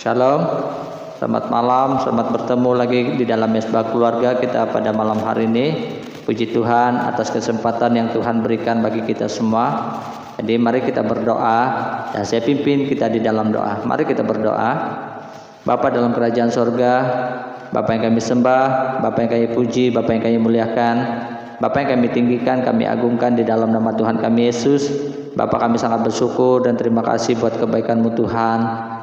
Shalom, selamat malam, selamat bertemu lagi di dalam Mesbah Keluarga kita pada malam hari ini. Puji Tuhan atas kesempatan yang Tuhan berikan bagi kita semua. Jadi mari kita berdoa dan saya pimpin kita di dalam doa. Mari kita berdoa. Bapa dalam kerajaan sorga, Bapa yang kami sembah, Bapa yang kami puji, Bapa yang kami muliakan, Bapa yang kami tinggikan, kami agungkan di dalam nama Tuhan kami Yesus. Bapa kami sangat bersyukur dan terima kasih buat kebaikan-Mu Tuhan,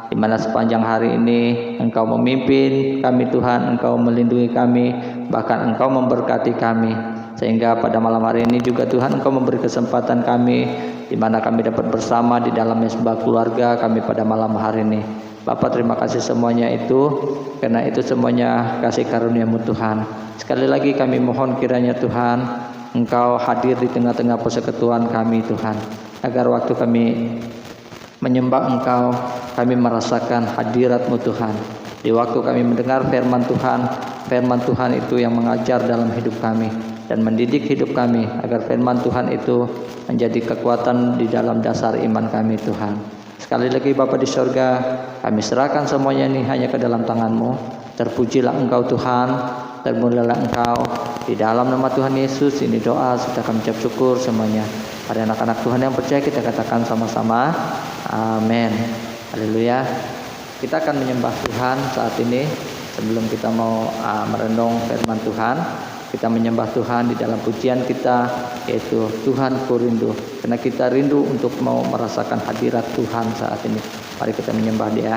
di mana sepanjang hari ini Engkau memimpin kami Tuhan, Engkau melindungi kami, bahkan Engkau memberkati kami. Sehingga pada malam hari ini juga Tuhan Engkau memberi kesempatan kami, di mana kami dapat bersama di dalam Mesbah Keluarga kami pada malam hari ini. Bapak terima kasih semuanya itu, karena itu semuanya kasih karunia-Mu Tuhan. Sekali lagi kami mohon kiranya Tuhan Engkau hadir di tengah-tengah persekutuan kami Tuhan, agar waktu kami menyembah Engkau, kami merasakan hadirat-Mu Tuhan. Di waktu kami mendengar firman Tuhan itu yang mengajar dalam hidup kami dan mendidik hidup kami, agar firman Tuhan itu menjadi kekuatan di dalam dasar iman kami Tuhan. Sekali lagi Bapa di sorga, kami serahkan semuanya ini hanya ke dalam tangan-Mu. Terpujilah Engkau Tuhan, termulialah Engkau. Di dalam nama Tuhan Yesus ini doa sudah kami ucap syukur semuanya. Pada anak-anak Tuhan yang percaya kita katakan sama-sama amin. Haleluya. Kita akan menyembah Tuhan saat ini. Sebelum kita mau merenung firman Tuhan, kita menyembah Tuhan di dalam pujian kita, yaitu Tuhan ku rindu. Karena kita rindu untuk mau merasakan hadirat Tuhan saat ini. Mari kita menyembah Dia.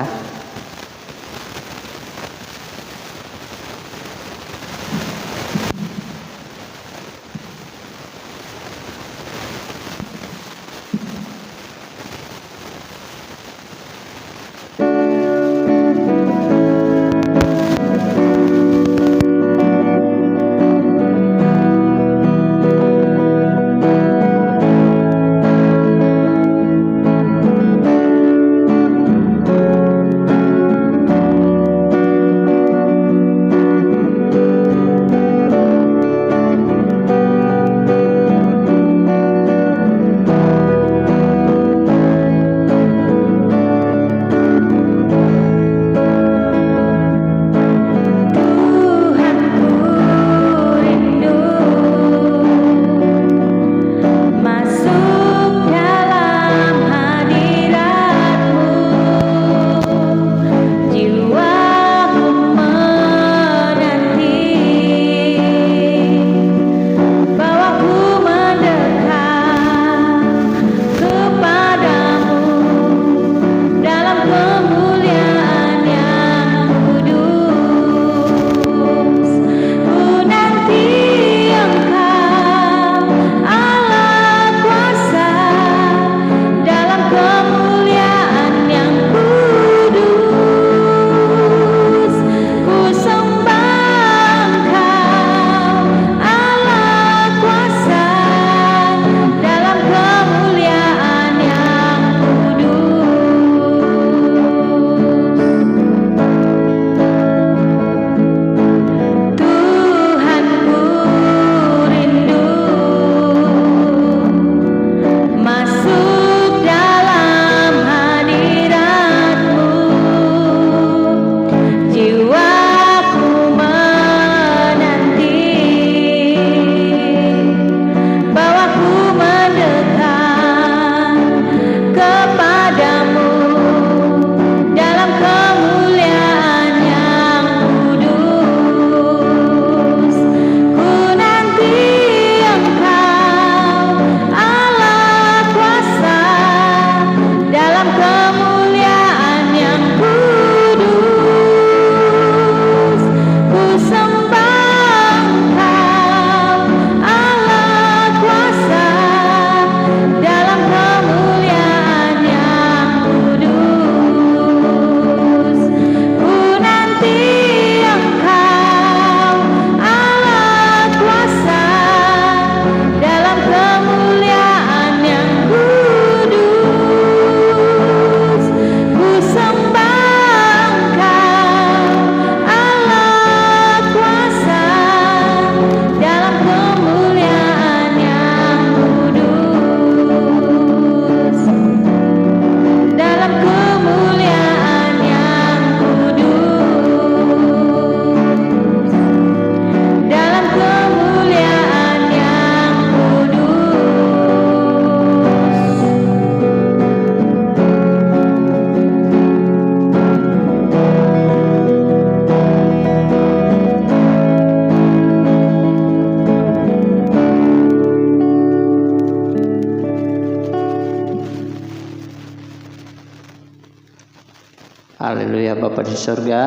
Haleluya. Bapa di surga,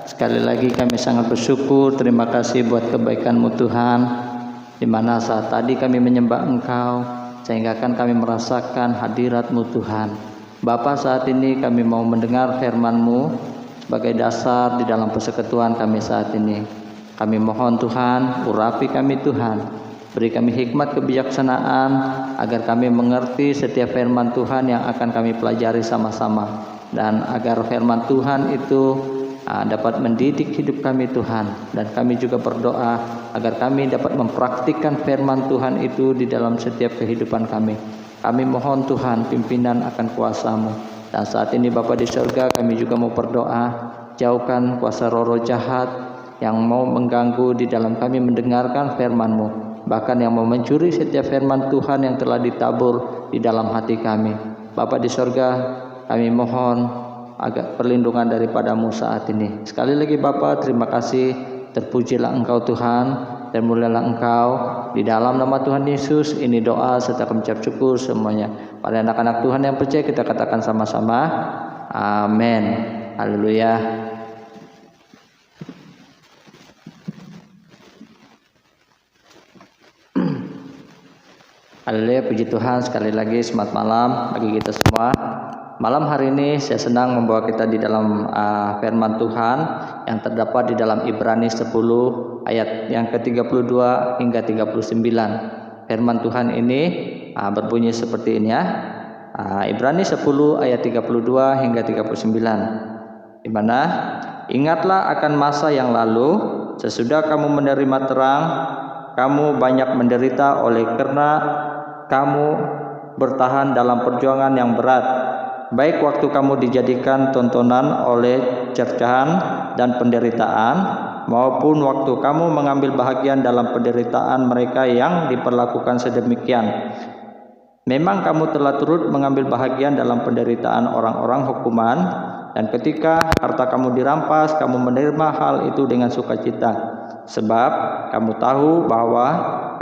sekali lagi kami sangat bersyukur, terima kasih buat kebaikan-Mu Tuhan, di mana saat tadi kami menyembah Engkau, sehingga kan kami merasakan hadirat-Mu Tuhan. Bapa, saat ini kami mau mendengar firman-Mu sebagai dasar di dalam persekutuan kami saat ini. Kami mohon Tuhan, urapi kami Tuhan, beri kami hikmat kebijaksanaan, agar kami mengerti setiap firman Tuhan yang akan kami pelajari sama-sama. Dan agar firman Tuhan itu dapat mendidik hidup kami Tuhan. Dan kami juga berdoa agar kami dapat mempraktikkan firman Tuhan itu di dalam setiap kehidupan kami. Kami mohon Tuhan pimpinan akan kuasa-Mu. Dan saat ini Bapa di surga, kami juga mau berdoa, jauhkan kuasa roh-roh jahat yang mau mengganggu di dalam kami mendengarkan firman-Mu, bahkan yang mau mencuri setiap firman Tuhan yang telah ditabur di dalam hati kami. Bapa di surga, kami mohon agar perlindungan daripada-Mu saat ini. Sekali lagi Bapa, terima kasih. Terpujilah Engkau Tuhan, dan mulialah Engkau. Di dalam nama Tuhan Yesus ini doa serta kami ucap syukur semuanya. Pada anak-anak Tuhan yang percaya kita katakan sama-sama, amin. Haleluya. Haleluya, puji Tuhan. Sekali lagi selamat malam bagi kita semua. Malam hari ini saya senang membawa kita di dalam firman Tuhan yang terdapat di dalam Ibrani 10 ayat yang ke-32 hingga 39. Firman Tuhan ini berbunyi seperti ini ya. Ibrani 10 ayat 32 hingga 39. Di mana ingatlah akan masa yang lalu, sesudah kamu menerima terang, kamu banyak menderita oleh karena kamu bertahan dalam perjuangan yang berat. Baik waktu kamu dijadikan tontonan oleh cercahan dan penderitaan, maupun waktu kamu mengambil bahagian dalam penderitaan mereka yang diperlakukan sedemikian. Memang kamu telah turut mengambil bahagian dalam penderitaan orang-orang hukuman, dan ketika harta kamu dirampas, kamu menerima hal itu dengan sukacita. Sebab kamu tahu bahwa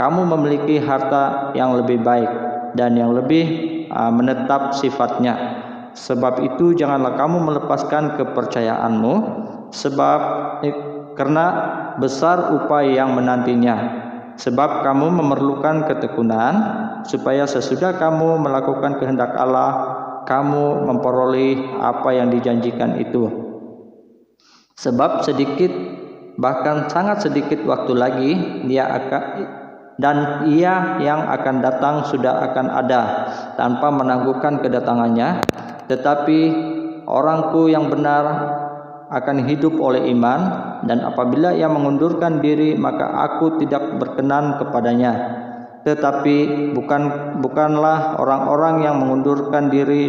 kamu memiliki harta yang lebih baik dan yang lebih menetap sifatnya. Sebab itu janganlah kamu melepaskan kepercayaanmu, karena besar upaya yang menantinya. Sebab kamu memerlukan ketekunan, supaya sesudah kamu melakukan kehendak Allah, kamu memperoleh apa yang dijanjikan itu. Sebab sedikit, bahkan sangat sedikit waktu lagi, Ia yang akan datang sudah akan ada, tanpa menangguhkan kedatangannya. Tetapi orangku yang benar akan hidup oleh iman, dan apabila ia mengundurkan diri, maka aku tidak berkenan kepadanya. Tetapi bukanlah orang-orang yang mengundurkan diri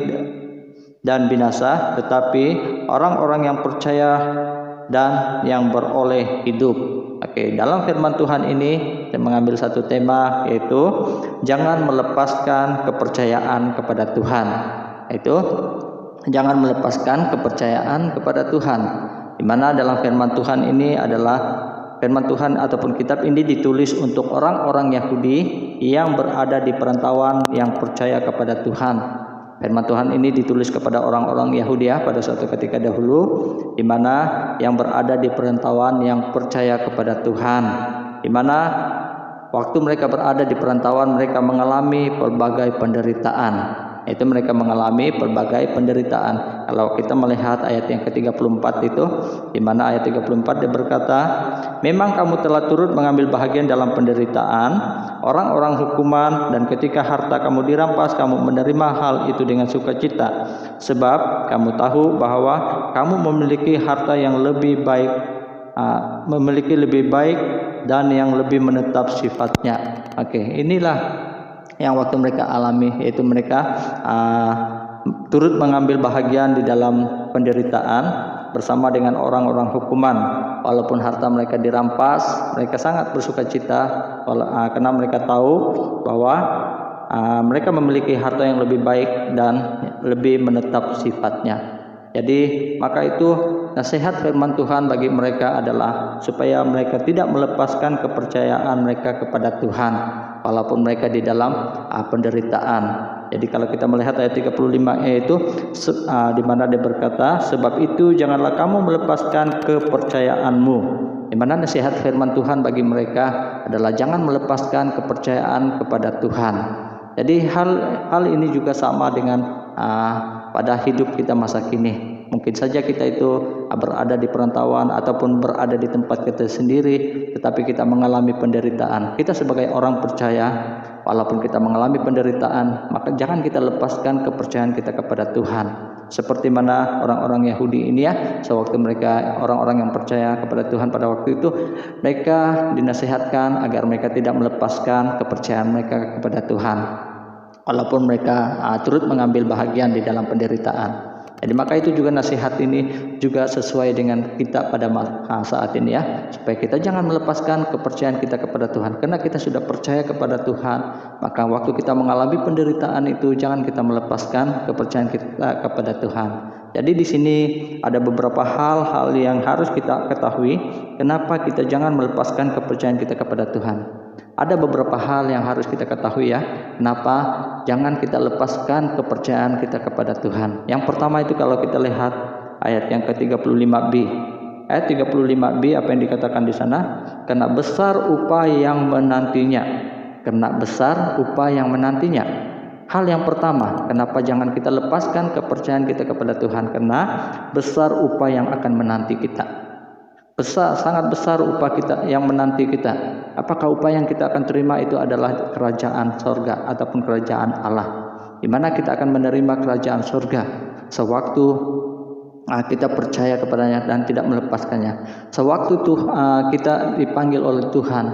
dan binasa, tetapi orang-orang yang percaya dan yang beroleh hidup. Oke, dalam firman Tuhan ini saya mengambil satu tema, yaitu jangan melepaskan kepercayaan kepada Tuhan. Itu jangan melepaskan kepercayaan kepada Tuhan. Di mana dalam firman Tuhan ini adalah firman Tuhan ataupun kitab ini ditulis untuk orang-orang Yahudi yang berada di perantauan yang percaya kepada Tuhan. Firman Tuhan ini ditulis kepada orang-orang Yahudi pada suatu ketika dahulu, di mana yang berada di perantauan yang percaya kepada Tuhan. Di mana waktu mereka berada di perantauan, mereka mengalami berbagai penderitaan. Itu mereka mengalami berbagai penderitaan. Kalau kita melihat ayat yang ke-34 itu, di mana ayat 34 dia berkata, memang kamu telah turut mengambil bahagian dalam penderitaan orang-orang hukuman, dan ketika harta kamu dirampas, kamu menerima hal itu dengan sukacita. Sebab kamu tahu bahwa kamu memiliki harta yang lebih baik, dan yang lebih menetap sifatnya. Oke, inilah yang waktu mereka alami, yaitu mereka turut mengambil bahagian di dalam penderitaan bersama dengan orang-orang hukuman. Walaupun harta mereka dirampas, mereka sangat bersukacita karena mereka tahu bahwa mereka memiliki harta yang lebih baik dan lebih menetap sifatnya. Jadi maka itu nasihat firman Tuhan bagi mereka adalah supaya mereka tidak melepaskan kepercayaan mereka kepada Tuhan walaupun mereka di dalam penderitaan. Jadi kalau kita melihat ayat 35e itu di mana dia berkata, sebab itu janganlah kamu melepaskan kepercayaanmu. Di mana nasihat firman Tuhan bagi mereka adalah jangan melepaskan kepercayaan kepada Tuhan. Jadi hal ini juga sama dengan pada hidup kita masa kini. Mungkin saja kita itu berada di perantauan ataupun berada di tempat kita sendiri, tetapi kita mengalami penderitaan. Kita sebagai orang percaya, walaupun kita mengalami penderitaan, maka jangan kita lepaskan kepercayaan kita kepada Tuhan. Seperti mana orang-orang Yahudi ini ya, sewaktu mereka orang-orang yang percaya kepada Tuhan pada waktu itu, mereka dinasihatkan agar mereka tidak melepaskan kepercayaan mereka kepada Tuhan, walaupun mereka turut mengambil bahagian di dalam penderitaan. Jadi maka itu juga nasihat ini juga sesuai dengan kita pada saat ini ya, supaya kita jangan melepaskan kepercayaan kita kepada Tuhan. Karena kita sudah percaya kepada Tuhan, maka waktu kita mengalami penderitaan itu jangan kita melepaskan kepercayaan kita kepada Tuhan. Jadi di sini ada beberapa hal-hal yang harus kita ketahui kenapa kita jangan melepaskan kepercayaan kita kepada Tuhan. Ada beberapa hal yang harus kita ketahui ya, kenapa jangan kita lepaskan kepercayaan kita kepada Tuhan. Yang pertama itu kalau kita lihat ayat yang ke-35b. Ayat 35b apa yang dikatakan di sana? Karena besar upah yang menantinya. Karena besar upah yang menantinya. Hal yang pertama, kenapa jangan kita lepaskan kepercayaan kita kepada Tuhan? Karena besar upah yang akan menanti kita. Sangat besar upah kita yang menanti kita. Apakah upah yang kita akan terima itu adalah kerajaan surga ataupun kerajaan Allah, di mana kita akan menerima kerajaan surga sewaktu kita percaya kepadanya dan tidak melepaskannya. Sewaktu kita dipanggil oleh Tuhan,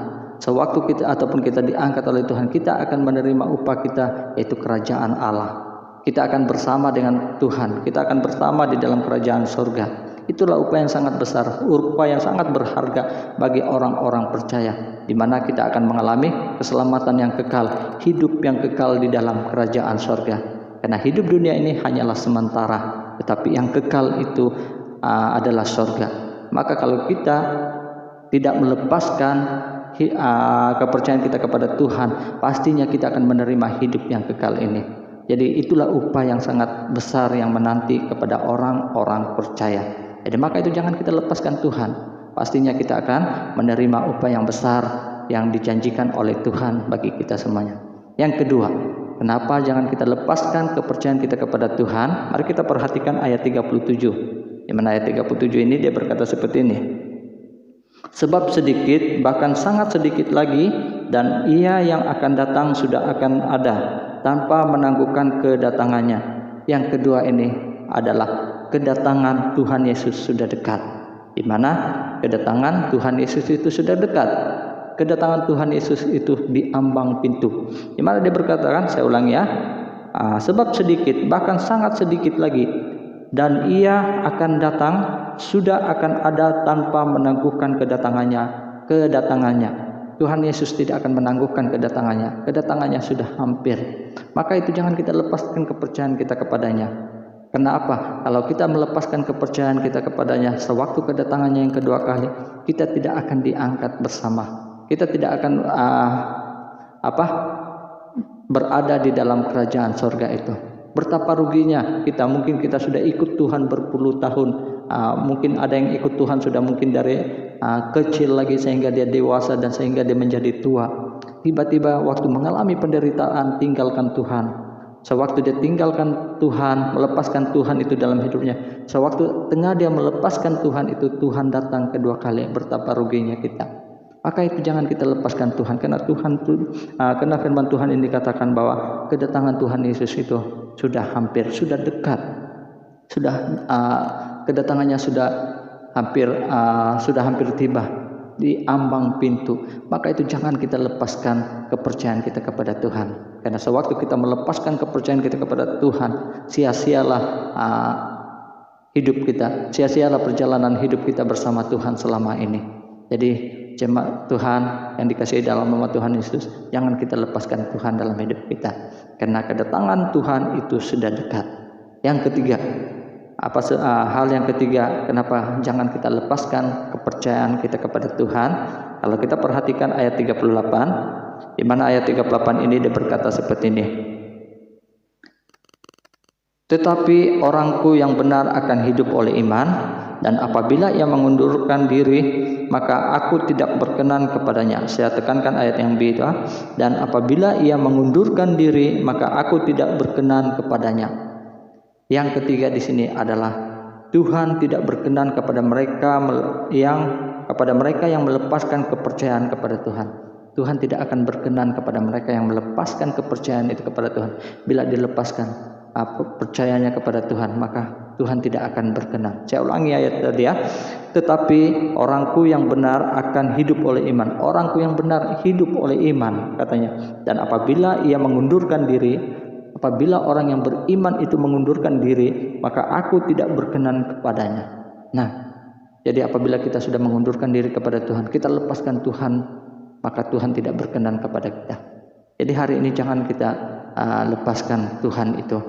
sewaktu kita ataupun kita diangkat oleh Tuhan, kita akan menerima upah kita, yaitu kerajaan Allah. Kita akan bersama dengan Tuhan, kita akan bersama di dalam kerajaan surga. Itulah upah yang sangat besar, upah yang sangat berharga bagi orang-orang percaya, di mana kita akan mengalami keselamatan yang kekal, hidup yang kekal di dalam kerajaan surga. Karena hidup dunia ini hanyalah sementara, tetapi yang kekal itu adalah surga. Maka kalau kita tidak melepaskan kepercayaan kita kepada Tuhan, pastinya kita akan menerima hidup yang kekal ini. Jadi itulah upah yang sangat besar yang menanti kepada orang-orang percaya. Jadi maka itu jangan kita lepaskan Tuhan. Pastinya kita akan menerima upah yang besar yang dijanjikan oleh Tuhan bagi kita semuanya. Yang kedua, kenapa jangan kita lepaskan kepercayaan kita kepada Tuhan? Mari kita perhatikan ayat 37. Di mana ayat 37 ini dia berkata seperti ini. Sebab sedikit, bahkan sangat sedikit lagi, dan Ia yang akan datang sudah akan ada, tanpa menangguhkan kedatangannya. Yang kedua ini adalah kedatangan Tuhan Yesus sudah dekat. Di mana kedatangan Tuhan Yesus itu sudah dekat. Kedatangan Tuhan Yesus itu di ambang pintu. Di mana dia berkata, saya ulangi ya, sebab sedikit, bahkan sangat sedikit lagi, dan Ia akan datang, sudah akan ada tanpa menangguhkan kedatangannya. Tuhan Yesus tidak akan menangguhkan kedatangannya. Kedatangannya sudah hampir. Maka itu jangan kita lepaskan kepercayaan kita kepadanya. Kenapa? Kalau kita melepaskan kepercayaan kita kepadanya, sewaktu kedatangannya yang kedua kali, kita tidak akan diangkat bersama. Kita tidak akan berada di dalam kerajaan surga itu. Betapa ruginya kita. Mungkin kita sudah ikut Tuhan berpuluh tahun. Mungkin ada yang ikut Tuhan sudah mungkin dari kecil lagi sehingga dia dewasa dan sehingga dia menjadi tua. Tiba-tiba waktu mengalami penderitaan, tinggalkan Tuhan. Sewaktu dia tinggalkan Tuhan, melepaskan Tuhan itu dalam hidupnya, sewaktu tengah dia melepaskan Tuhan itu, Tuhan datang kedua kali. Betapa ruginya kita. Maka itu jangan kita lepaskan Tuhan, karena karena firman Tuhan ini dikatakan bahwa kedatangan Tuhan Yesus itu sudah hampir, sudah dekat, kedatangannya sudah hampir tiba di ambang pintu. Maka itu jangan kita lepaskan kepercayaan kita kepada Tuhan. Karena sewaktu kita melepaskan kepercayaan kita kepada Tuhan, sia-sialah hidup kita, sia-sialah perjalanan hidup kita bersama Tuhan selama ini. Jadi jemaat Tuhan yang dikasihi dalam nama Tuhan Yesus, jangan kita lepaskan Tuhan dalam hidup kita. Karena kedatangan Tuhan itu sudah dekat. Yang ketiga, hal yang ketiga, kenapa jangan kita lepaskan kepercayaan kita kepada Tuhan? Kalau kita perhatikan ayat 38, di mana ayat 38 ini dia berkata seperti ini. Tetapi orangku yang benar akan hidup oleh iman, dan apabila ia mengundurkan diri, maka aku tidak berkenan kepadanya. Saya tekankan ayat yang B itu. Dan apabila ia mengundurkan diri, maka aku tidak berkenan kepadanya. Yang ketiga di sini adalah Tuhan tidak berkenan kepada mereka yang melepaskan kepercayaan kepada Tuhan. Tuhan tidak akan berkenan kepada mereka yang melepaskan kepercayaan itu kepada Tuhan. Bila dilepaskan percayanya kepada Tuhan, maka Tuhan tidak akan berkenan. Saya ulangi ayat tadi ya. Tetapi orangku yang benar akan hidup oleh iman. Orangku yang benar hidup oleh iman, katanya. Dan apabila ia mengundurkan diri, apabila orang yang beriman itu mengundurkan diri, maka aku tidak berkenan kepadanya. Nah, jadi apabila kita sudah mengundurkan diri kepada Tuhan, kita lepaskan Tuhan, maka Tuhan tidak berkenan kepada kita. Jadi hari ini jangan kita lepaskan Tuhan itu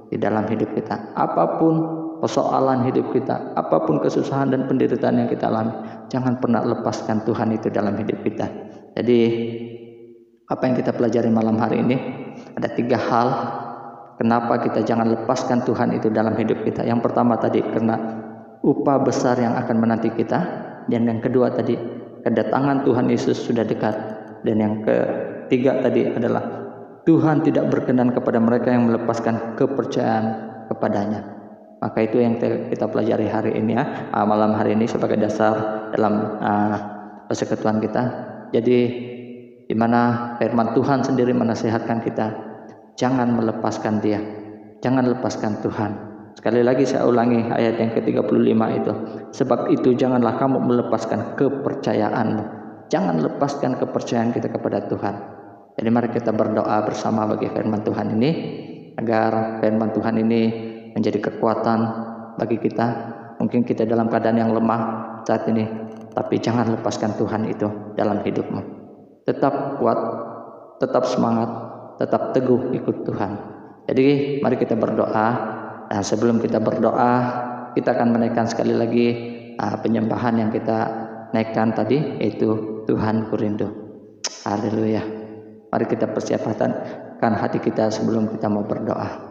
di dalam hidup kita. Apapun persoalan hidup kita, apapun kesusahan dan penderitaan yang kita alami, jangan pernah lepaskan Tuhan itu dalam hidup kita. Jadi apa yang kita pelajari malam hari ini, ada 3 hal kenapa kita jangan lepaskan Tuhan itu dalam hidup kita. Yang pertama tadi, karena upah besar yang akan menanti kita. Dan yang kedua tadi, kedatangan Tuhan Yesus sudah dekat. Dan yang ketiga tadi adalah Tuhan tidak berkenan kepada mereka yang melepaskan kepercayaan kepadanya. Maka itu yang kita pelajari hari ini ya, malam hari ini sebagai dasar dalam persekutuan kita. Jadi di mana firman Tuhan sendiri menasihatkan kita, jangan melepaskan Dia, jangan lepaskan Tuhan. Sekali lagi saya ulangi ayat yang ke-35 itu. Sebab itu janganlah kamu melepaskan kepercayaanmu. Jangan lepaskan kepercayaan kita kepada Tuhan. Jadi mari kita berdoa bersama bagi firman Tuhan ini, agar firman Tuhan ini menjadi kekuatan bagi kita. Mungkin kita dalam keadaan yang lemah saat ini, tapi jangan lepaskan Tuhan itu dalam hidupmu. Tetap kuat, tetap semangat, tetap teguh ikut Tuhan. Jadi mari kita berdoa. Nah, sebelum kita berdoa, kita akan menaikkan sekali lagi penyembahan yang kita naikkan tadi, yaitu Tuhan ku rindu. Haleluya. Mari kita persiapkan hati kita sebelum kita mau berdoa.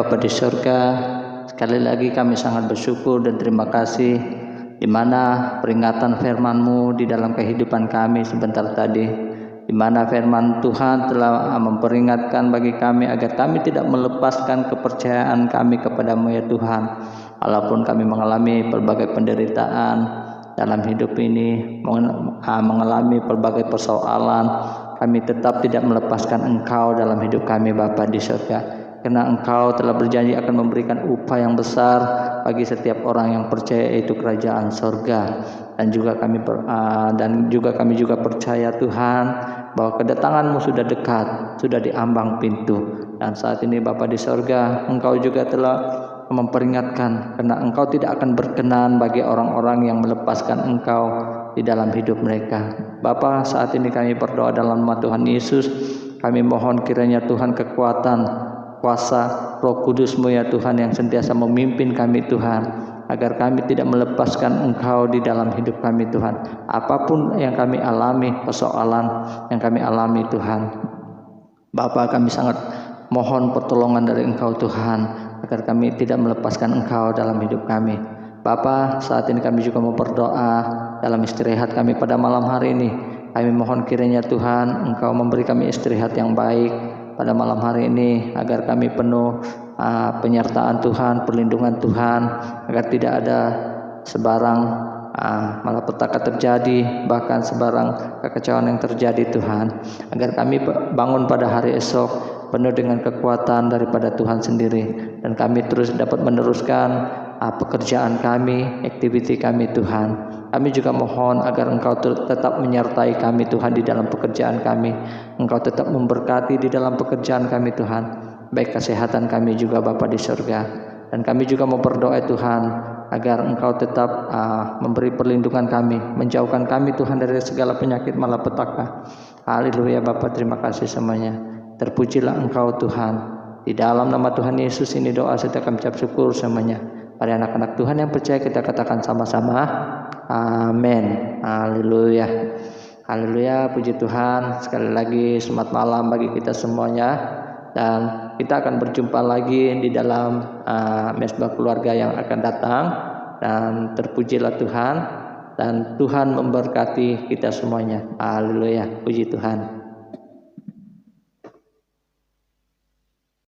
Bapa di surga, sekali lagi kami sangat bersyukur dan terima kasih di mana peringatan firman-Mu di dalam kehidupan kami sebentar tadi, di mana firman Tuhan telah memperingatkan bagi kami agar kami tidak melepaskan kepercayaan kami kepada-Mu ya Tuhan. Walaupun kami mengalami berbagai penderitaan dalam hidup ini, mengalami berbagai persoalan, kami tetap tidak melepaskan Engkau dalam hidup kami Bapa di surga. Karena Engkau telah berjanji akan memberikan upah yang besar bagi setiap orang yang percaya, yaitu kerajaan surga. Dan juga kami juga percaya Tuhan bahwa kedatangan-Mu sudah dekat, sudah di ambang pintu. Dan saat ini Bapa di surga, Engkau juga telah memperingatkan karena Engkau tidak akan berkenan bagi orang-orang yang melepaskan Engkau di dalam hidup mereka. Bapa, saat ini kami berdoa dalam nama Tuhan Yesus. Kami mohon kiranya Tuhan kekuatan, kuasa Roh Kudus-Mu ya Tuhan yang sentiasa memimpin kami Tuhan, agar kami tidak melepaskan Engkau di dalam hidup kami Tuhan. Apapun yang kami alami, persoalan yang kami alami Tuhan, Bapa, kami sangat mohon pertolongan dari Engkau Tuhan, agar kami tidak melepaskan Engkau dalam hidup kami. Bapa, saat ini kami juga mau berdoa dalam istirahat kami pada malam hari ini. Kami mohon kiranya Tuhan Engkau memberi kami istirahat yang baik pada malam hari ini, agar kami penuh penyertaan Tuhan, perlindungan Tuhan, agar tidak ada sebarang malapetaka terjadi, bahkan sebarang kekecewaan yang terjadi Tuhan, agar kami bangun pada hari esok penuh dengan kekuatan daripada Tuhan sendiri, dan kami terus dapat meneruskan pekerjaan kami, aktiviti kami Tuhan. Kami juga mohon agar Engkau tetap menyertai kami Tuhan di dalam pekerjaan kami. Engkau tetap memberkati di dalam pekerjaan kami Tuhan, baik kesehatan kami juga Bapa di surga. Dan kami juga mau berdoa Tuhan agar Engkau tetap memberi perlindungan kami, menjauhkan kami Tuhan dari segala penyakit malapetaka. Haleluya Bapa, terima kasih semuanya. Terpujilah Engkau Tuhan. Di dalam nama Tuhan Yesus ini doa serta kami ucap syukur semuanya. Pada anak-anak Tuhan yang percaya kita katakan sama-sama, amin. Haleluya. Haleluya, puji Tuhan. Sekali lagi selamat malam bagi kita semuanya. Dan kita akan berjumpa lagi di dalam mesbah keluarga yang akan datang. Dan terpujilah Tuhan. Dan Tuhan memberkati kita semuanya. Haleluya, puji Tuhan.